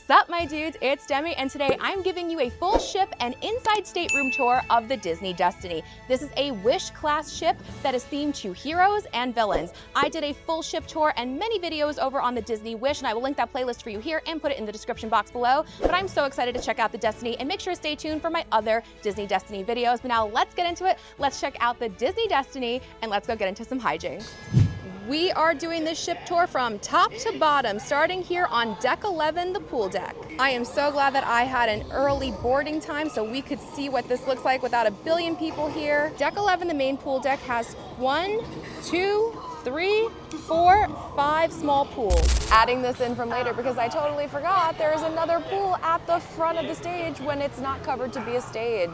Sup my dudes, it's Demi, and today I'm giving you a full ship and inside stateroom tour of the Disney Destiny. This is a Wish class ship that is themed to heroes and villains. I did a full ship tour and many videos over on the Disney Wish, and I will link that playlist for you here and put it in the description box below. But I'm so excited to check out the Destiny, and make sure to stay tuned for my other Disney Destiny videos. But now let's get into it. Let's check out the Disney Destiny and let's go get into some hijinks. We are doing this ship tour from top to bottom, starting here on deck 11, the pool deck. I am so glad that I had an early boarding time so we could see what this looks like without a billion people here. Deck 11, the main pool deck, has 1, 2, 3, 4, 5 small pools. Adding this in from later because I totally forgot there is another pool at the front of the stage when it's not covered to be a stage.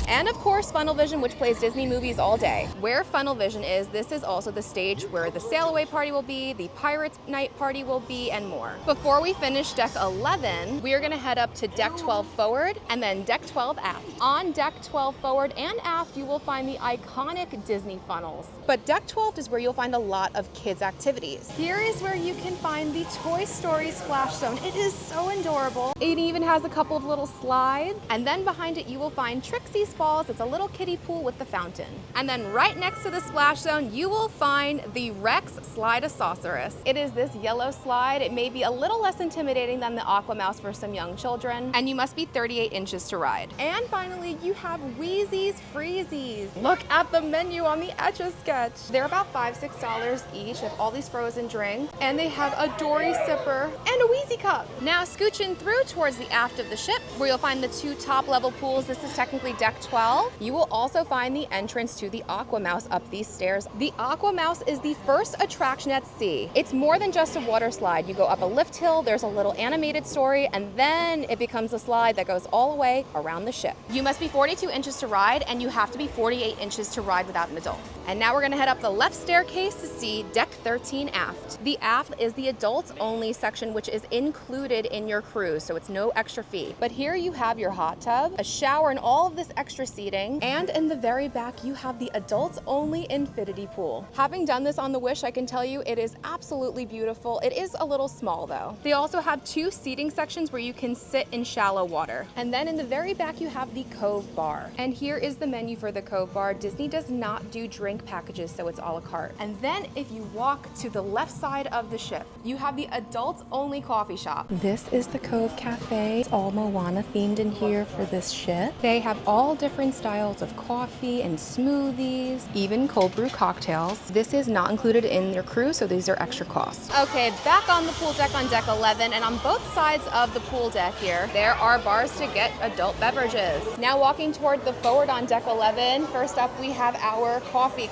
And of course, Funnel Vision, which plays Disney movies all day. Where Funnel Vision is, this is also the stage where the Sail Away party will be, the Pirates Night party will be, and more. Before we finish deck 11, we are gonna head up to deck 12 forward and then deck 12 aft. On deck 12 forward and aft, you will find the iconic Disney funnels. But deck 12 is where you'll find a lot of kids' activities. Here is where you can find the Toy Story Splash Zone. It is so adorable. It even has a couple of little slides. And then behind it, you will find Trixie's Falls. It's a little kiddie pool with the fountain. And then right next to the splash zone, you will find the Rex Slide-a-Saucerus. It is this yellow slide. It may be a little less intimidating than the Aqua Mouse for some young children, and you must be 38 inches to ride. And finally, you have Wheezy's Freezies. Look at the menu on the Etch-a-Sketch. They're about $5, $6 each of all these frozen drinks, and they have a Dory sipper and a Wheezy cup. Now scooching through towards the aft of the ship, where you'll find the 2 top level pools. This is technically deck 12. You will also find the entrance to the Aqua Mouse up these stairs. The Aqua Mouse is the first attraction at sea. It's more than just a water slide. You go up a lift hill, there's a little animated story, and then it becomes a slide that goes all the way around the ship. You must be 42 inches to ride, and you have to be 48 inches to ride without an adult. And now we're gonna head up the left staircase to see deck 13 aft. The aft is the adults only section, which is included in your cruise, so it's no extra fee. But here you have your hot tub, a shower, and all of this extra seating. And in the very back, you have the adults only infinity pool. Having done this on the Wish, I can tell you it is absolutely beautiful. It is a little small though. They also have 2 seating sections where you can sit in shallow water. And then in the very back, you have the Cove Bar. And here is the menu for the Cove Bar. Disney does not do drink packages, so it's a la carte. And then if you walk to the left side of the ship, you have the adults only coffee shop. This is the Cove Cafe. It's all Moana themed in here for this ship. They have all different styles of coffee and smoothies, even cold brew cocktails. This is not included in your cruise, so these are extra costs. Okay, back on the pool deck on deck 11, and on both sides of the pool deck here, there are bars to get adult beverages. Now walking toward the forward on deck 11, first up we have our coffee.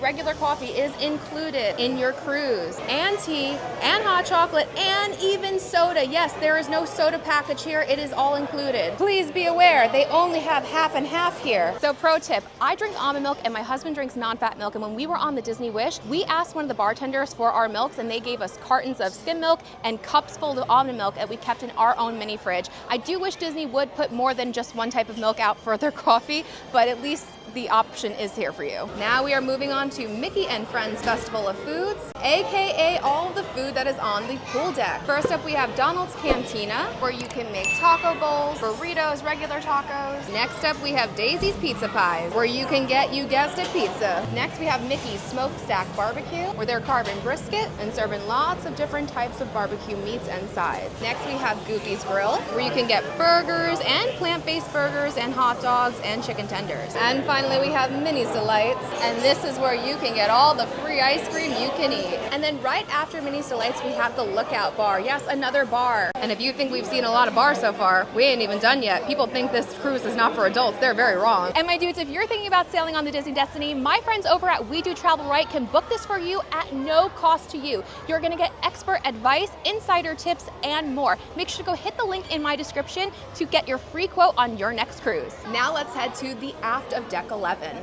Regular coffee is included in your cruise, and tea, and hot chocolate, and even soda. Yes, there is no soda package here. It is all included. Please be aware, they only have half and half here. So pro tip, I drink almond milk and my husband drinks non-fat milk, and when we were on the Disney Wish, we asked one of the bartenders for our milks, and they gave us cartons of skim milk and cups full of almond milk that we kept in our own mini fridge. I do wish Disney would put more than just one type of milk out for their coffee, but at least the option is here for you. Now we are moving on to Mickey and Friends Festival of Foods, aka all of the food that is on the pool deck. First up we have Donald's Cantina, where you can make taco bowls, burritos, regular tacos. Next up we have Daisy's Pizza Pies, where you can get, you guessed it, pizza. Next we have Mickey's Smokestack Barbecue, where they're carving brisket and serving lots of different types of barbecue meats and sides. Next we have Goofy's Grill, where you can get burgers and plant-based burgers and hot dogs and chicken tenders. And finally we have Minnie's Delights, and this is where you can get all the free ice cream you can eat. And then right after Minnie's Delights, we have the Lookout Bar. Yes, another bar. And if you think we've seen a lot of bars so far, we ain't even done yet. People think this cruise is not for adults. They're very wrong. And my dudes, if you're thinking about sailing on the Disney Destiny, my friends over at We Do Travel Right can book this for you at no cost to you. You're gonna get expert advice, insider tips, and more. Make sure to go hit the link in my description to get your free quote on your next cruise. Now let's head to the aft of deck 11.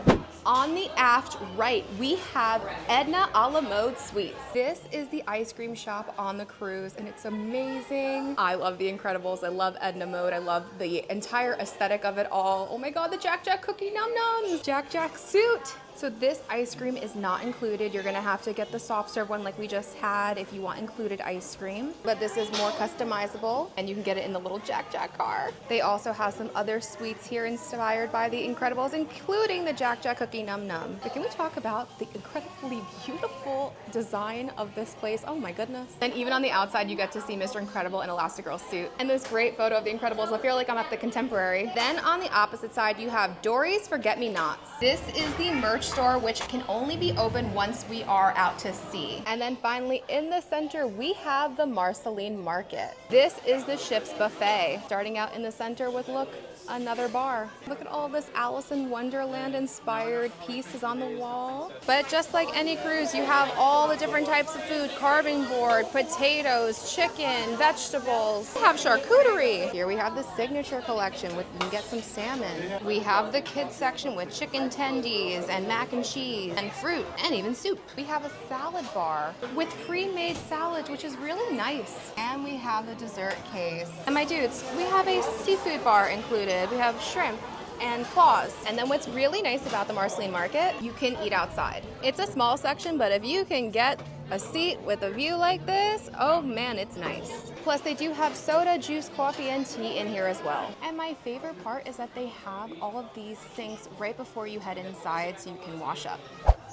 On the aft right, we have Edna a la Mode Sweets. This is the ice cream shop on the cruise, and it's amazing. I love The Incredibles. I love Edna Mode. I love the entire aesthetic of it all. Oh my God, the Jack Jack cookie num nums. Jack Jack suit. So this ice cream is not included. You're gonna have to get the soft serve one like we just had if you want included ice cream. But this is more customizable and you can get it in the little Jack Jack car. They also have some other sweets here inspired by the Incredibles, including the Jack Jack Cookie Num Num. But can we talk about the incredibly beautiful design of this place? Oh my goodness. And even on the outside, you get to see Mr. Incredible in Elastigirl's suit. And this great photo of the Incredibles. I feel like I'm at the Contemporary. Then on the opposite side, you have Dory's Forget-Me-Nots. This is the merch store, which can only be open once we are out to sea. And then finally in the center, we have the Marceline Market. This is the ship's buffet. Starting out in the center with, look, another bar. Look at all this Alice in Wonderland inspired pieces on the wall. But just like any cruise, you have all the different types of food: carving board, potatoes, chicken, vegetables. We have charcuterie. Here we have the signature collection with, you can get some salmon. We have the kids section with chicken tendies and mac and cheese and fruit and even soup. We have a salad bar with pre-made salads, which is really nice. And we have the dessert case. And my dudes, we have a seafood bar included. We have shrimp and claws. And then what's really nice about the Marceline Market, you can eat outside. It's a small section, but if you can get a seat with a view like this, oh man, it's nice. Plus they do have soda, juice, coffee, and tea in here as well. And my favorite part is that they have all of these sinks right before you head inside so you can wash up.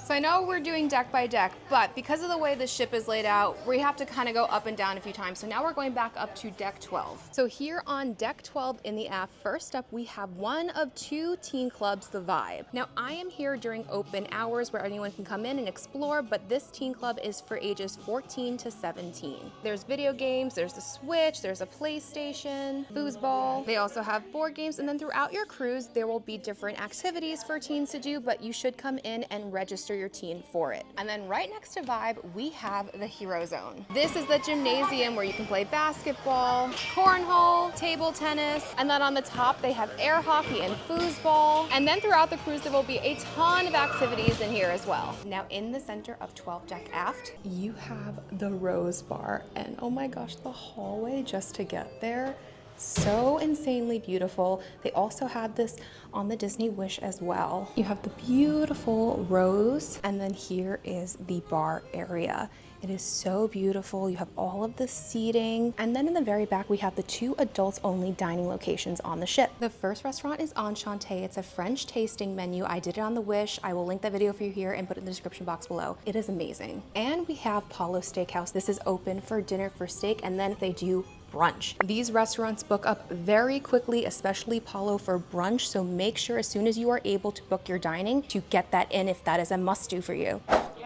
So I know we're doing deck by deck, but because of the way the ship is laid out, we have to kind of go up and down a few times. So now we're going back up to deck 12. So here on deck 12 in the aft, first up, we have one of two teen clubs, The Vibe. Now I am here during open hours where anyone can come in and explore, but this teen club is for ages 14 to 17. There's video games, there's the Switch, there's a PlayStation, foosball. They also have board games, and then throughout your cruise, there will be different activities for teens to do, but you should come in and register your teen for it. And then right next to Vibe, we have the Hero Zone. This is the gymnasium where you can play basketball, cornhole, table tennis, and then on the top they have air hockey and foosball. And then throughout the cruise there will be a ton of activities in here as well. Now in the center of 12 deck aft, you have the Rose Bar, and oh my gosh, the hallway just to get there, so insanely beautiful. They also had this on the Disney Wish as well. You have the beautiful rose, and then here is the bar area. It is so beautiful. You have all of the seating. And then in the very back, we have the two adults only dining locations on the ship. The first restaurant is Enchanté. It's a French tasting menu. I did it on the Wish. I will link that video for you here and put it in the description box below. It is amazing. And we have Paulo Steakhouse. This is open for dinner for steak, and then they do brunch. These restaurants book up very quickly, especially Paulo for brunch, so make sure as soon as you are able to book your dining to get that in if that is a must-do for you.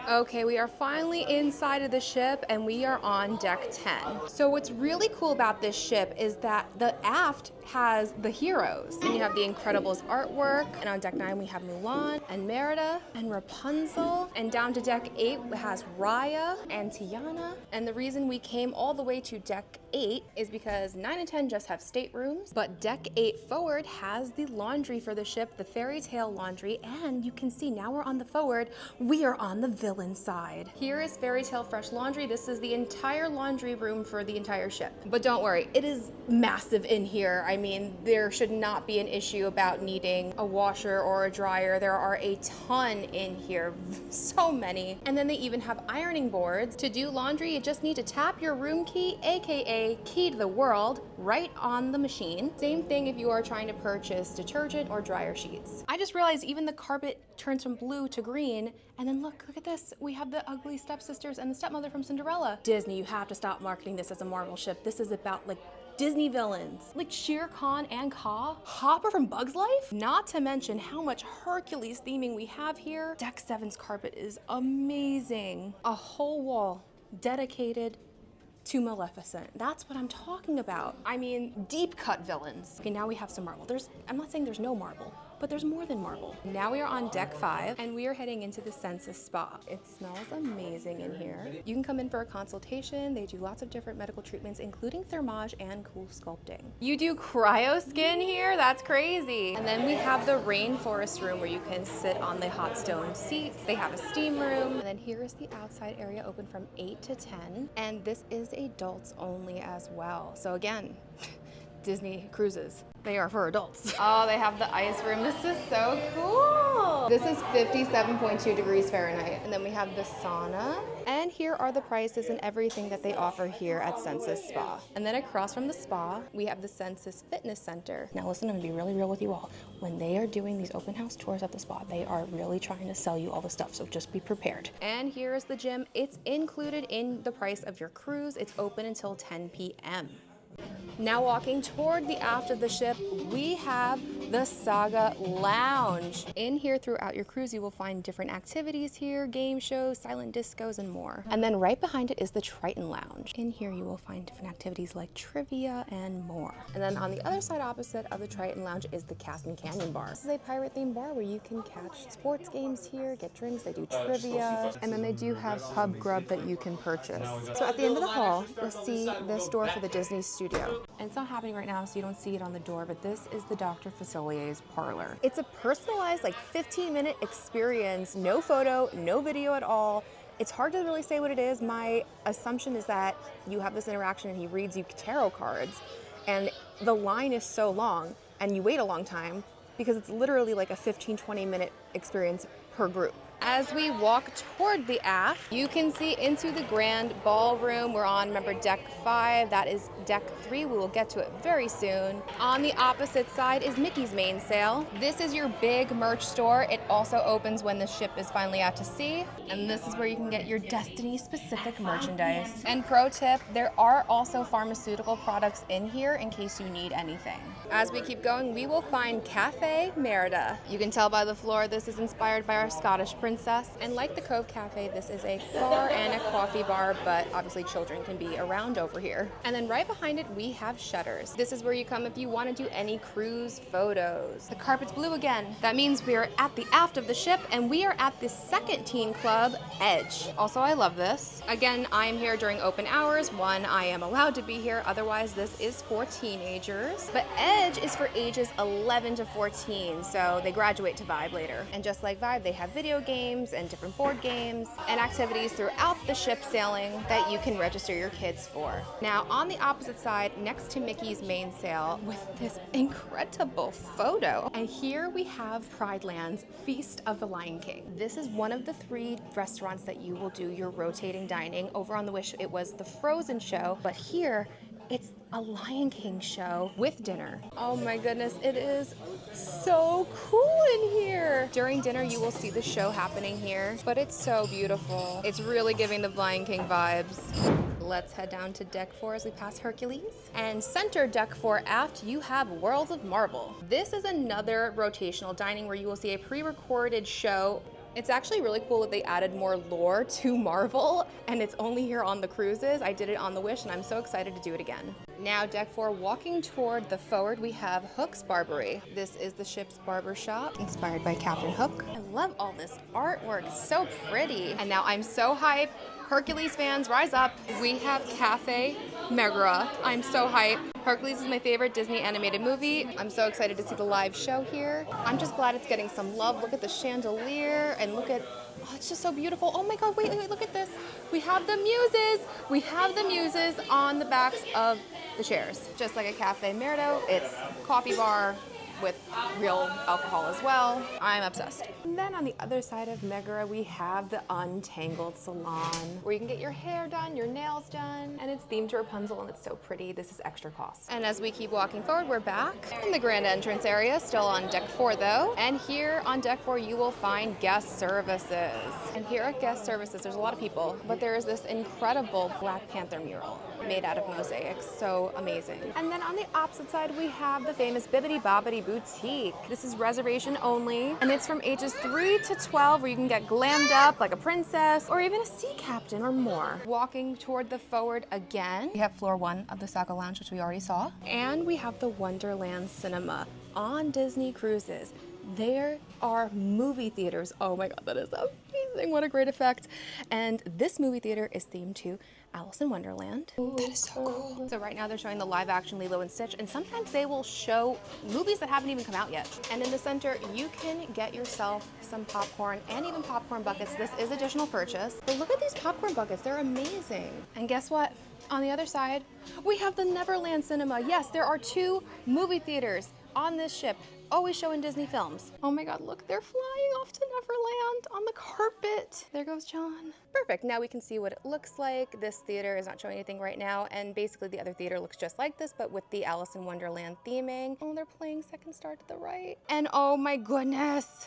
Okay, we are finally inside of the ship and we are on deck 10. So what's really cool about this ship is that the aft has the heroes. And you have the Incredibles artwork, and on deck 9 we have Mulan and Merida and Rapunzel, and down to deck 8 it has Raya and Tiana. And the reason we came all the way to deck 8 is because 9 and 10 just have staterooms, but deck 8 forward has the laundry for the ship, the fairy tale laundry, and you can see now we're on the forward, we are on the villain side. Here is Fairy Tale Fresh Laundry. This is the entire laundry room for the entire ship. But don't worry, it is massive in here. I mean, there should not be an issue about needing a washer or a dryer. There are a ton in here, so many. And then they even have ironing boards. To do laundry, you just need to tap your room key, aka key to the world, right on the machine. Same thing if you are trying to purchase detergent or dryer sheets. I just realized even the carpet turns from blue to green, and then look at this. We have the ugly stepsisters and the stepmother from Cinderella. Disney, you have to stop marketing this as a Marvel ship. This is about like Disney villains, like Shere Khan and Kaa, Hopper from Bug's Life, not to mention how much Hercules theming we have here. Deck 7's carpet is amazing. A whole wall dedicated to Maleficent. That's what I'm talking about. I mean, deep cut villains. Okay, now we have some marble. I'm not saying there's no marble, but there's more than marble. Now we are on deck 5 and we are heading into the Census Spa. It smells amazing in here. You can come in for a consultation. They do lots of different medical treatments, including thermage and cool sculpting. You do cryo skin here? That's crazy. And then we have the rainforest room where you can sit on the hot stone seats. They have a steam room. And then here is the outside area open from 8 to 10. And this is adults only as well. So again, Disney cruises. They are for adults. Oh, they have the ice room. This is so cool. This is 57.2 degrees Fahrenheit. And then we have the sauna. And here are the prices and everything that they offer here at Senses Spa. And then across from the spa, we have the Senses Fitness Center. Now listen, I'm gonna be really real with you all. When they are doing these open house tours at the spa, they are really trying to sell you all the stuff, so just be prepared. And here is the gym. It's included in the price of your cruise. It's open until 10 p.m. Now walking toward the aft of the ship, we have the Saga Lounge. In here throughout your cruise, you will find different activities here, game shows, silent discos, and more. And then right behind it is the Triton Lounge. In here, you will find different activities like trivia and more. And then on the other side opposite of the Triton Lounge is the Caston Canyon Bar. This is a pirate-themed bar where you can catch sports games here, get drinks, they do trivia, and then they do have pub grub that you can purchase. So at the end of the hall, you'll see this door for the Disney studio. And it's not happening right now, so you don't see it on the door, but this is the Dr. Facilier's parlor. It's a personalized, like 15-minute experience, no photo, no video at all. It's hard to really say what it is. My assumption is that you have this interaction and he reads you tarot cards, and the line is so long, and you wait a long time, because it's literally like a 15-20 minute experience per group. As we walk toward the aft, you can see into the grand ballroom. We're on, remember, deck 5. That is deck 3. We will get to it very soon. On the opposite side is Mickey's mainsail. This is your big merch store. It also opens when the ship is finally out to sea. And this is where you can get your Destiny-specific merchandise. And pro tip, there are also pharmaceutical products in here in case you need anything. As we keep going, we will find Cafe Merida. You can tell by the floor, this is inspired by our Scottish princess. And like the Cove Cafe, this is a bar and a coffee bar, but obviously children can be around over here. And then right behind it, we have Shutters. This is where you come if you want to do any cruise photos. The carpet's blue again. That means we are at the aft of the ship, and we are at the second teen club, Edge. Also, I love this. Again, I am here during open hours. One, I am allowed to be here. Otherwise, this is for teenagers. But Edge is for ages 11 to 14, so they graduate to Vibe later. And just like Vibe, they have video games and different board games and activities throughout the ship sailing that you can register your kids for. Now, on the opposite side, next to Mickey's mainsail, with this incredible photo. And here we have Pride Land's Feast of the Lion King. This is one of the 3 restaurants that you will do your rotating dining. Over on the Wish, it was the Frozen show, but here, it's a Lion King show with dinner. Oh my goodness, it is so cool in here. During dinner, you will see the show happening here, but it's so beautiful. It's really giving the Lion King vibes. Let's head down to deck 4 as we pass Hercules. And center deck 4 aft, you have Worlds of Marvel. This is another rotational dining where you will see a pre-recorded show. It's actually really cool that they added more lore to Marvel, and it's only here on the cruises. I did it on the Wish, and I'm so excited to do it again. Now, deck 4, walking toward the forward, we have Hook's Barbery. This is the ship's barber shop, inspired by Captain Hook. I love all this artwork, so pretty. And now I'm so hyped. Hercules fans, rise up. We have Cafe Megara. I'm so hyped. Hercules is my favorite Disney animated movie. I'm so excited to see the live show here. I'm just glad it's getting some love. Look at the chandelier and look at, oh, it's just so beautiful. Oh my God, wait, look at this. We have the muses. We have the muses on the backs of the chairs. Just like a Cafe Merida, it's coffee bar with real alcohol as well. I'm obsessed. And then on the other side of Megara, we have the Untangled Salon, where you can get your hair done, your nails done, and it's themed to Rapunzel, and it's so pretty. This is extra cost. And as we keep walking forward, we're back in the grand entrance area, still on deck 4 though. And here on deck 4, you will find guest services. And here at guest services, there's a lot of people, but there is this incredible Black Panther mural made out of mosaics. So amazing. And then on the opposite side, we have the famous Bibbidi Bobbidi Boutique. This is reservation only, and it's from ages 3 to 12, where you can get glammed up like a princess or even a sea captain or more. Walking toward the forward again, we have floor 1 of the Saga Lounge, which we already saw, and we have the Wonderland Cinema on Disney Cruises. There are movie theaters. Oh my God, that is amazing. What a great effect. And this movie theater is themed to Alice in Wonderland. That is so cool. So right now they're showing the live action Lilo and Stitch, and sometimes they will show movies that haven't even come out yet. And in the center, you can get yourself some popcorn and even popcorn buckets. This is additional purchase. But look at these popcorn buckets, they're amazing. And guess what? On the other side, we have the Neverland Cinema. Yes, there are 2 movie theaters on this ship, always showing Disney films. Oh my God, look, they're flying off to Neverland on the carpet. There goes John. Perfect, now we can see what it looks like. This theater is not showing anything right now, and basically the other theater looks just like this, but with the Alice in Wonderland theming. Oh, they're playing Second Star to the right. And oh my goodness,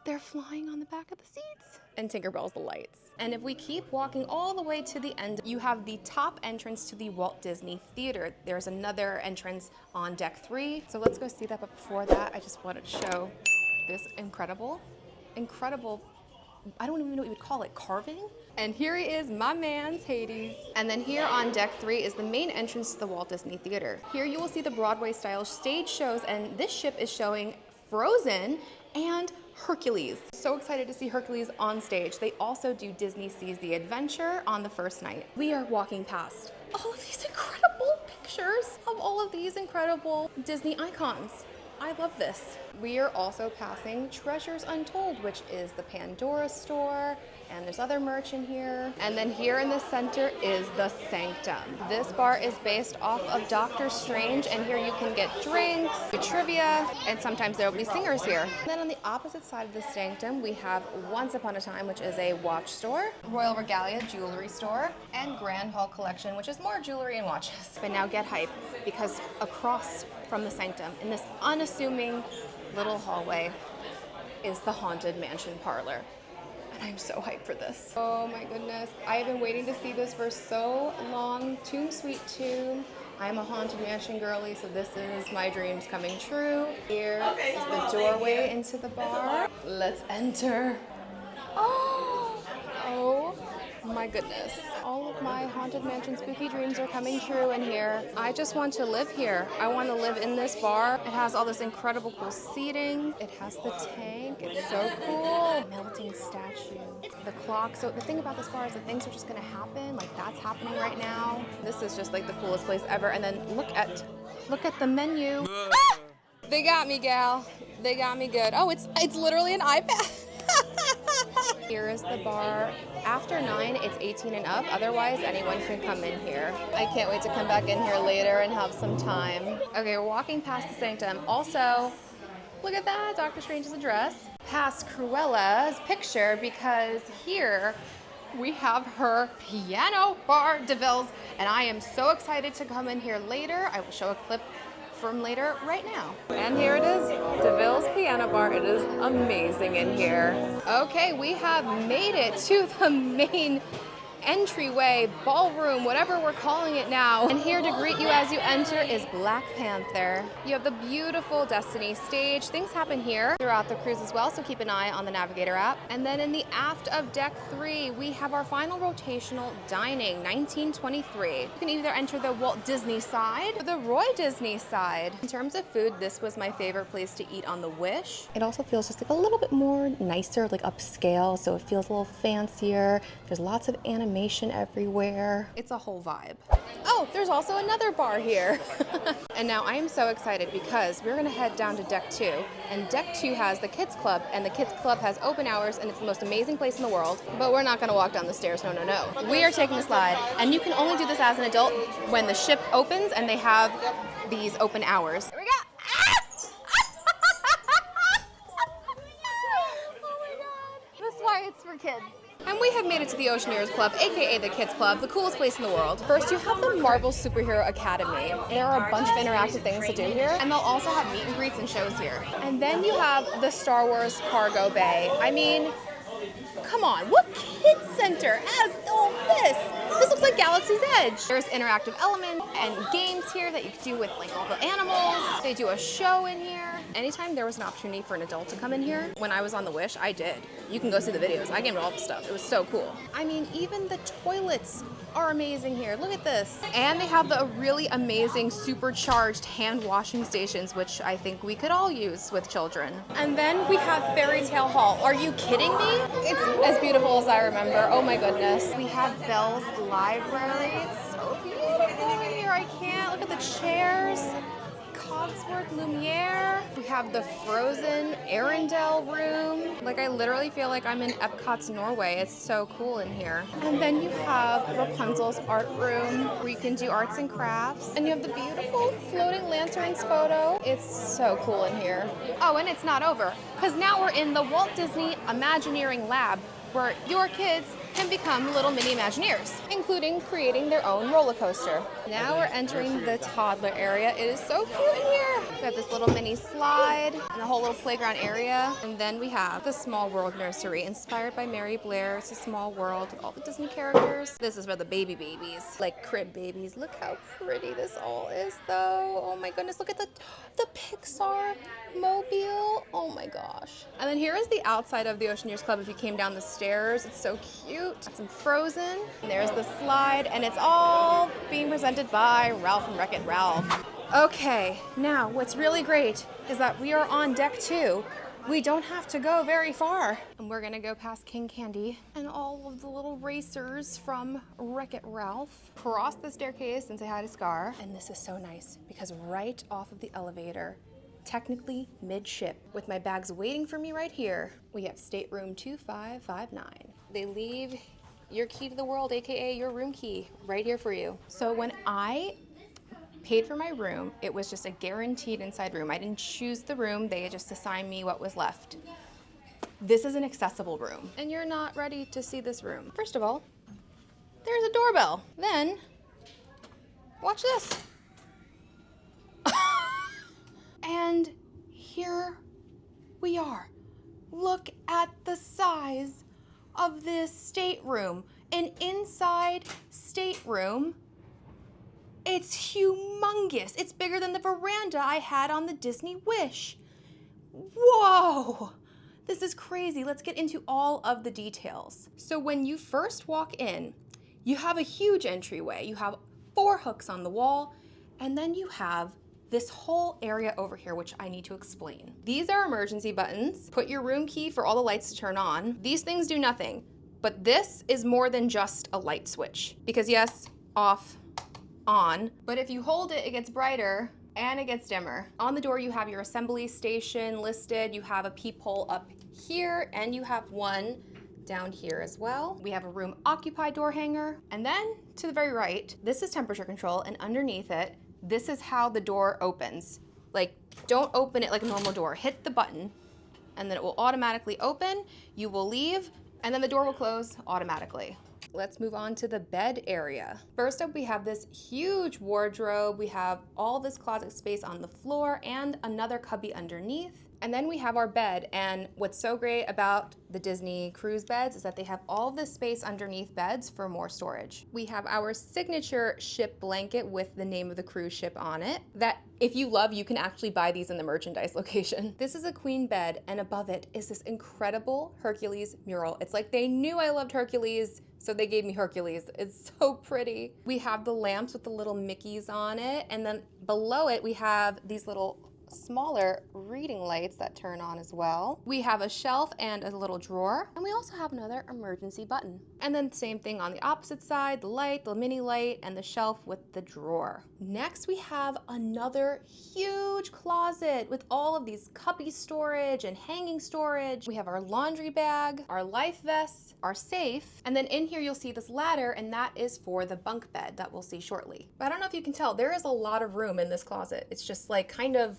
they're flying on the back of the seats. And Tinkerbell's the lights. And if we keep walking all the way to the end, you have the top entrance to the Walt Disney Theater. There's another entrance on deck 3. So let's go see that, but before that, I just wanted to show this incredible, I don't even know what you would call it, carving? And here he is, my man's Hades. And then here on deck 3 is the main entrance to the Walt Disney Theater. Here you will see the Broadway-style stage shows, and this ship is showing Frozen and Hercules. So excited to see Hercules on stage. They also do Disney Sees the Adventure on the first night. We are walking past all of these incredible pictures of all of these incredible Disney icons. I love this. We are also passing Treasures Untold, which is the Pandora store, and there's other merch in here. And then here in the center is the Sanctum. This bar is based off of Doctor Strange, and here you can get drinks, trivia, and sometimes there will be singers here. And then on the opposite side of the Sanctum, we have Once Upon a Time, which is a watch store, Royal Regalia jewelry store, and Grand Hall Collection, which is more jewelry and watches. But now get hype, because across from the Sanctum, in this unassuming little hallway, is the Haunted Mansion Parlor. And I'm so hyped for this. Oh my goodness. I have been waiting to see this for so long. Tomb Sweet Tomb. I'm a Haunted Mansion girly, so this is my dreams coming true. Here is the doorway into the bar. Let's enter. Oh my goodness. All of my Haunted Mansion spooky dreams are coming true in here. I just want to live here. I want to live in this bar. It has all this incredible cool seating. It has the tank. It's so cool. Melting statue. The clock. So the thing about this bar is that things are just gonna happen. Like that's happening right now. This is just like the coolest place ever. And then look at the menu. Ah! They got me, gal. They got me good. Oh, it's literally an iPad. Here is the bar. After 9, it's 18 and up. Otherwise, anyone can come in here. I can't wait to come back in here later and have some time. Okay, we're walking past the Sanctum. Also, look at that, Doctor Strange's address. Past Cruella's picture, because here we have her piano bar, DeVille's, and I am so excited to come in here later. I will show a clip from later right now. And here it is, DeVille's Piano Bar. It is amazing in here. Okay, we have made it to the main entryway, ballroom, whatever we're calling it now. And here to greet you as you enter is Black Panther. You have the beautiful Destiny stage. Things happen here throughout the cruise as well, so keep an eye on the Navigator app. And then in the aft of deck 3, we have our final rotational dining, 1923. You can either enter the Walt Disney side or the Roy Disney side. In terms of food, this was my favorite place to eat on the Wish. It also feels just like a little bit more nicer, like upscale, so it feels a little fancier. There's lots of animation everywhere. It's a whole vibe. Oh, there's also another bar here. And now I am so excited because we're gonna head down to deck 2, and deck 2 has the kids club, and the kids club has open hours, and it's the most amazing place in the world. But we're not gonna walk down the stairs, no, no, no. We are taking the slide, and you can only do this as an adult when the ship opens and they have these open hours. Here we go. Oh my God. That's why it's for kids. And we have made it to the Oceaneers Club, aka the Kids Club, the coolest place in the world. First, you have the Marvel Superhero Academy. There are a bunch of interactive things to do here, and they'll also have meet and greets and shows here. And then you have the Star Wars Cargo Bay. I mean, come on, what kids center has all this? This looks like Galaxy's Edge. There's interactive elements and games here that you can do with like all the animals. They do a show in here. Anytime there was an opportunity for an adult to come in here, when I was on the Wish, I did. You can go see the videos. I gamed all the stuff. It was so cool. I mean, even the toilets are amazing here. Look at this. And they have the really amazing supercharged hand washing stations, which I think we could all use with children. And then we have Fairy Tale Hall. Are you kidding me? It's as beautiful as I remember. Oh my goodness. We have Belle's Library. It's so beautiful in here. I can't. Look at the chairs. Cogsworth Lumiere. We have the frozen Arendelle room. Like, I literally feel like I'm in Epcot's Norway. It's so cool in here. And then you have Rapunzel's art room where you can do arts and crafts. And you have the beautiful floating lanterns photo. It's so cool in here. Oh, and it's not over, because now we're in the Walt Disney Imagineering Lab, where your kids can become little mini Imagineers, including creating their own roller coaster. Now we're entering the toddler area. It is so cute in here. We have this little mini slide and a whole little playground area. And then we have the Small World Nursery, inspired by Mary Blair. It's a small world with all the Disney characters. This is for the babies, like crib babies. Look how pretty this all is, though. Oh my goodness, look at the Pixar mobile. Oh my gosh. And then here is the outside of the Oceaneers Club if you came down the stairs. It's so cute. Some Frozen. And there's the slide, and it's all being presented by Ralph from Wreck-It Ralph. Okay, now what's really great is that we are on deck 2. We don't have to go very far. And we're gonna go past King Candy and all of the little racers from Wreck-It Ralph. Cross the staircase and say hi to Scar. And this is so nice because right off of the elevator, technically mid-ship, with my bags waiting for me right here, we have Stateroom 2559. They leave your key to the world, AKA your room key, right here for you. So when I paid for my room, it was just a guaranteed inside room. I didn't choose the room, they just assigned me what was left. This is an accessible room, and you're not ready to see this room. First of all, there's a doorbell. Then, watch this. And here we are. Look at the size of this stateroom. An inside stateroom. It's humongous. It's bigger than the veranda I had on the Disney Wish. Whoa! This is crazy. Let's get into all of the details. So when you first walk in, you have a huge entryway. You have 4 hooks on the wall, and then you have this whole area over here, which I need to explain. These are emergency buttons. Put your room key for all the lights to turn on. These things do nothing, but this is more than just a light switch. Because yes, off, on, but if you hold it, it gets brighter and it gets dimmer. On the door, you have your assembly station listed. You have a peephole up here, and you have one down here as well. We have a room occupied door hanger. And then to the very right, this is temperature control, and underneath it, this is how the door opens. Like, don't open it like a normal door. Hit the button, and then it will automatically open. You will leave, and then the door will close automatically. Let's move on to the bed area. First up, we have this huge wardrobe. We have all this closet space on the floor and another cubby underneath. And then we have our bed, and what's so great about the Disney cruise beds is that they have all this space underneath beds for more storage. We have our signature ship blanket with the name of the cruise ship on it, that if you love, you can actually buy these in the merchandise location. This is a queen bed, and above it is this incredible Hercules mural. It's like they knew I loved Hercules, so they gave me Hercules. It's so pretty. We have the lamps with the little Mickeys on it, and then below it we have these little smaller reading lights that turn on as well. We have a shelf and a little drawer, and we also have another emergency button. And then same thing on the opposite side, the light, the mini light, and the shelf with the drawer. Next, we have another huge closet with all of these cubby storage and hanging storage. We have our laundry bag, our life vests, our safe, and then in here you'll see this ladder, and that is for the bunk bed that we'll see shortly. But I don't know if you can tell, there is a lot of room in this closet. It's just like kind of,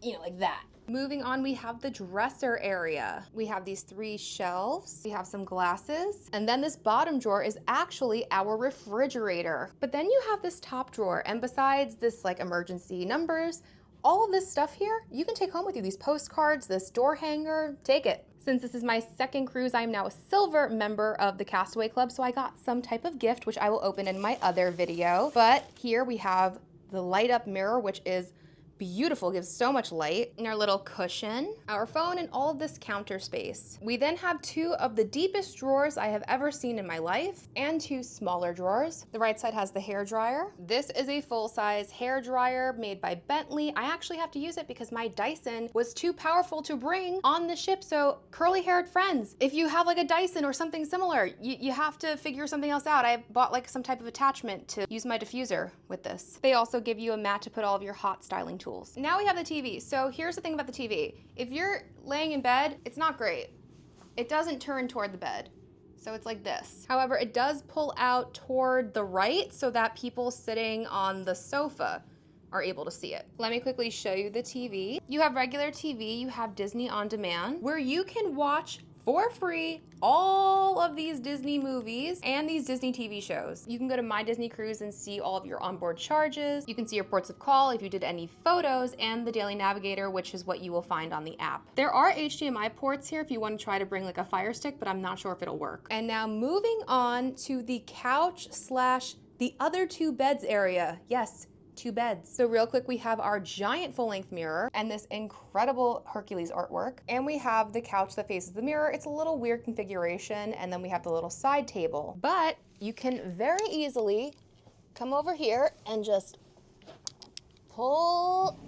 you know, like that. Moving on, we have the dresser area. We have these 3 shelves. We have some glasses. And then this bottom drawer is actually our refrigerator. But then you have this top drawer. And besides this like emergency numbers, all of this stuff here, you can take home with you. These postcards, this door hanger, take it. Since this is my second cruise, I am now a silver member of the Castaway Club. So I got some type of gift, which I will open in my other video. But here we have the light up mirror, which is beautiful, gives so much light, and our little cushion, our phone, and all of this counter space. We then have 2 of the deepest drawers I have ever seen in my life, and 2 smaller drawers. The right side has the hair dryer. This is a full-size hair dryer made by Bentley. I actually have to use it because my Dyson was too powerful to bring on the ship. So curly-haired friends, if you have like a Dyson or something similar, you have to figure something else out. I bought like some type of attachment to use my diffuser with this. They also give you a mat to put all of your hot styling tools tools. Now we have the TV. So here's the thing about the TV. If you're laying in bed, it's not great. It doesn't turn toward the bed. So it's like this. However, it does pull out toward the right so that people sitting on the sofa are able to see it. Let me quickly show you the TV. You have regular TV, you have Disney On Demand, where you can watch for free all of these Disney movies and these Disney TV shows. You can go to My Disney Cruise and see all of your onboard charges. You can see your ports of call if you did any photos, and the Daily Navigator, which is what you will find on the app. There are HDMI ports here if you want to try to bring like a Fire Stick, but I'm not sure if it'll work. And now moving on to the couch / the other 2 beds area. Yes, 2 beds. So real quick, we have our giant full-length mirror and this incredible Hercules artwork. And we have the couch that faces the mirror. It's a little weird configuration. And then we have the little side table. But you can very easily come over here and just pull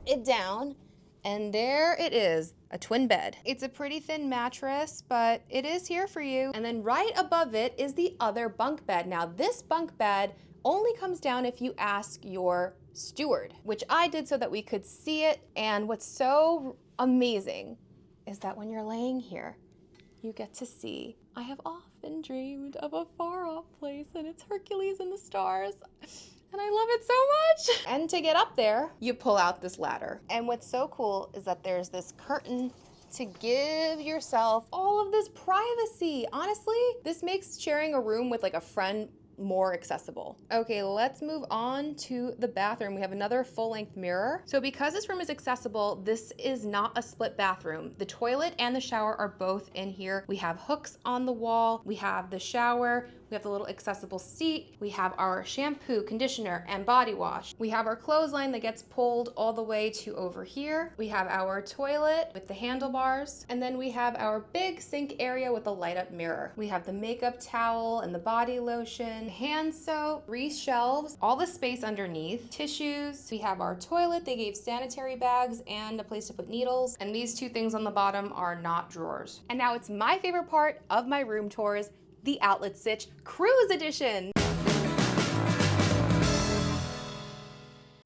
it down. And there it is, a twin bed. It's a pretty thin mattress, but it is here for you. And then right above it is the other bunk bed. Now this bunk bed only comes down if you ask your steward, which I did so that we could see it. And what's so amazing is that when you're laying here, you get to see, I have often dreamed of a far off place and it's Hercules and the stars. And I love it so much. And to get up there, you pull out this ladder. And what's so cool is that there's this curtain to give yourself all of this privacy. Honestly, this makes sharing a room with like a friend more accessible. Okay, let's move on to the bathroom. We have another full-length mirror. So because this room is accessible, this is not a split bathroom. The toilet and the shower are both in here. We have hooks on the wall. We have the shower. We have the little accessible seat. We have our shampoo, conditioner, and body wash. We have our clothesline that gets pulled all the way to over here. We have our toilet with the handlebars. And then we have our big sink area with the light up mirror. We have the makeup towel and the body lotion, hand soap, 3 shelves, all the space underneath, tissues. We have our toilet. They gave sanitary bags and a place to put needles. And these 2 things on the bottom are not drawers. And now it's my favorite part of my room tours, the Outlet Sitch Cruise Edition.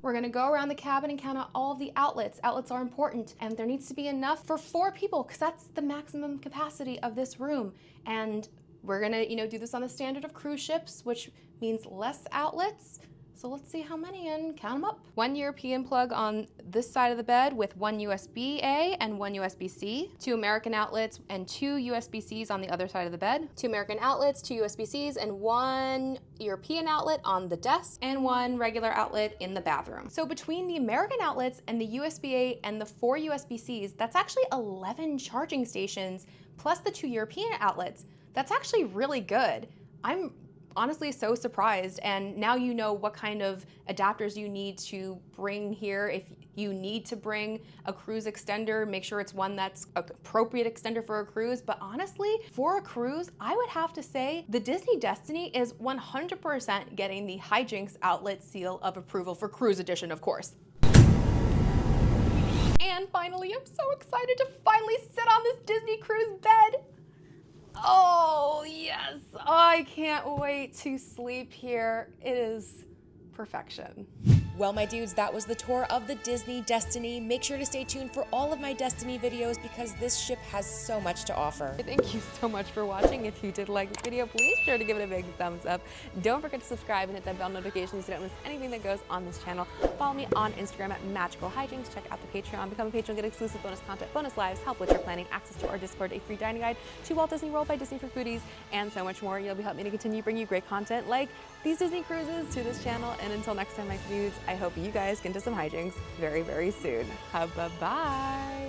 We're gonna go around the cabin and count out all of the outlets. Outlets are important, and there needs to be enough for 4 people because that's the maximum capacity of this room. And we're gonna, do this on the standard of cruise ships, which means less outlets. So let's see how many and count them up. 1 European plug on this side of the bed with 1 USB-A and 1 USB-C. 2 American outlets and 2 USB-Cs on the other side of the bed. 2 American outlets, 2 USB-Cs, and 1 European outlet on the desk, and 1 regular outlet in the bathroom. So between the American outlets and the USB-A and the 4 USB-Cs, that's actually 11 charging stations, plus the 2 European outlets. That's actually really good. I'm honestly so surprised, and now you know what kind of adapters you need to bring here. If you need to bring a cruise extender, make sure it's one that's an appropriate extender for a cruise. But honestly, for a cruise, I would have to say the Disney Destiny is 100% getting the Hijinx outlet seal of approval for Cruise Edition, of course. And finally, I'm so excited to finally sit on this Disney cruise bed. Oh, yes. Oh, I can't wait to sleep here. It is perfection. Well, my dudes, that was the tour of the Disney Destiny. Make sure to stay tuned for all of my Destiny videos because this ship has so much to offer. Thank you so much for watching. If you did like this video, please be sure to give it a big thumbs up. Don't forget to subscribe and hit that bell notification so you don't miss anything that goes on this channel. Follow me on Instagram at Magical Hijinx. Check out the Patreon. Become a patron, get exclusive bonus content, bonus lives, help with your planning, access to our Discord, a free dining guide to Walt Disney World by Disney for Foodies, and so much more. You'll be helping me to continue bringing you great content like these Disney cruises to this channel. And until next time, my dudes, I hope you guys get into some hijinks very, very soon. Bye-bye.